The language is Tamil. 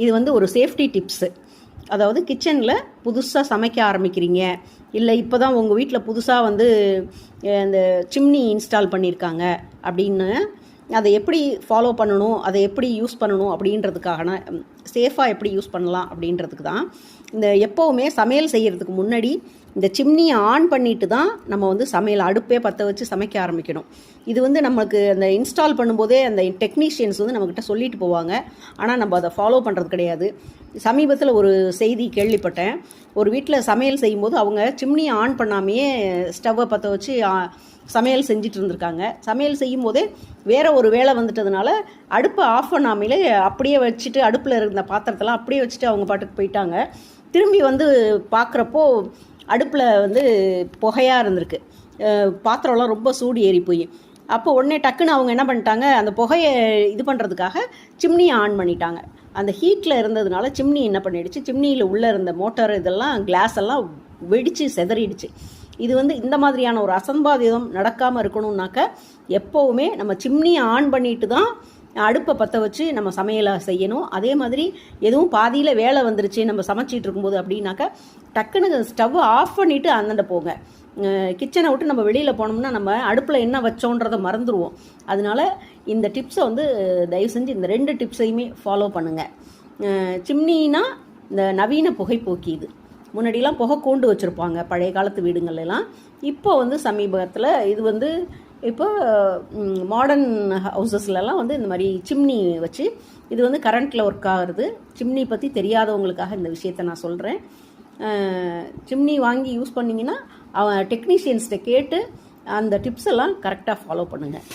இது வந்து ஒரு சேஃப்டி டிப்ஸு. அதாவது கிச்சனில் புதுசாக சமைக்க ஆரம்பிக்கிறீங்க, இல்லை இப்போ தான் உங்கள் வீட்டில் புதுசாக வந்து இந்த சிம்னி இன்ஸ்டால் பண்ணியிருக்காங்க அப்படின்னு அதை எப்படி ஃபாலோ பண்ணணும், அதை எப்படி யூஸ் பண்ணணும் அப்படின்றதுக்கான சேஃபாக எப்படி யூஸ் பண்ணலாம் அப்படின்றதுக்கு தான் இந்த எப்போவுமே சமையல் செய்கிறதுக்கு முன்னாடி இந்த சிம்னியை ஆன் பண்ணிட்டு தான் நம்ம வந்து சமையல் அடுப்பே பற்ற வச்சு சமைக்க ஆரம்பிக்கணும். இது வந்து நமக்கு அந்த இன்ஸ்டால் பண்ணும்போதே அந்த டெக்னீஷியன்ஸ் வந்து நம்மக்கிட்ட சொல்லிட்டு போவாங்க, ஆனால் நம்ம அதை ஃபாலோ பண்ணுறது கிடையாது. சமீபத்தில் ஒரு செய்தி கேள்விப்பட்டேன். ஒரு வீட்டில் சமையல் செய்யும்போது அவங்க சிம்னியை ஆன் பண்ணாமையே ஸ்டவ்வை பற்ற வச்சு சமையல் செஞ்சுட்டு இருந்திருக்காங்க. சமையல் செய்யும் போதே வேறு ஒரு வேலை வந்துட்டதுனால அடுப்பை ஆஃப் பண்ணாமலே அப்படியே வச்சுட்டு அடுப்பில் இருந்த பாத்திரத்தெல்லாம் அப்படியே வச்சுட்டு அவங்க பாட்டுக்கு போயிட்டாங்க. திரும்பி வந்து பார்க்குறப்போ அடுப்பில் வந்து புகையாக இருந்திருக்கு, பாத்திரம்லாம் ரொம்ப சூடு ஏறி போய். அப்போ உடனே டக்குன்னு அவங்க என்ன பண்ணிட்டாங்க, அந்த புகையை இது பண்ணுறதுக்காக சிம்னியை ஆன் பண்ணிட்டாங்க. அந்த ஹீட்டில் இருந்ததுனால சிம்னி என்ன பண்ணிடுச்சு, சிம்னியில் உள்ளே இருந்த மோட்டார் இதெல்லாம் கிளாஸ் எல்லாம் வெடித்து செதறிடுச்சு. இது வந்து இந்த மாதிரியான ஒரு அசம்பாவிதம் நடக்காமல் இருக்கணும்னாக்க எப்போவுமே நம்ம சிம்னியை ஆன் பண்ணிட்டு தான் அடுப்பை பற்ற வச்சு நம்ம சமையலை செய்யணும். அதே மாதிரி எதுவும் பாதியில் வேலை வந்துருச்சு நம்ம சமைச்சிட்டு இருக்கும்போது அப்படின்னாக்கா டக்குன்னு ஸ்டவ்வை ஆஃப் பண்ணிவிட்டு அந்தாண்ட போங்க. கிச்சனை விட்டு நம்ம வெளியில் போனோம்னா நம்ம அடுப்பில் என்ன வச்சோன்றதை மறந்துடுவோம். அதனால இந்த டிப்ஸை வந்து தயவு செஞ்சு இந்த 2 டிப்ஸையுமே ஃபாலோ பண்ணுங்கள். சிம்னினா இந்த நவீன புகைப்போக்கி. இது முன்னாடிலாம் புகை கூண்டு வச்சுருப்பாங்க பழைய காலத்து வீடுங்கள்லாம். இப்போ வந்து சமீபத்தில் இது வந்து இப்போ மாடர்ன் ஹவுசஸ்லலாம் வந்து இந்த மாதிரி சிம்னி வச்சு இது வந்து கரண்ட்டில் ஒர்க் ஆகுறது. சிம்னி பற்றி தெரியாதவங்களுக்காக இந்த விஷயத்தை நான் சொல்கிறேன். சிம்னி வாங்கி யூஸ் பண்ணிங்கன்னா அவன் டெக்னீஷியன்ஸ்கிட்ட கேட்டு அந்த டிப்ஸ் எல்லாம் கரெக்டாக ஃபாலோ பண்ணுங்கள்.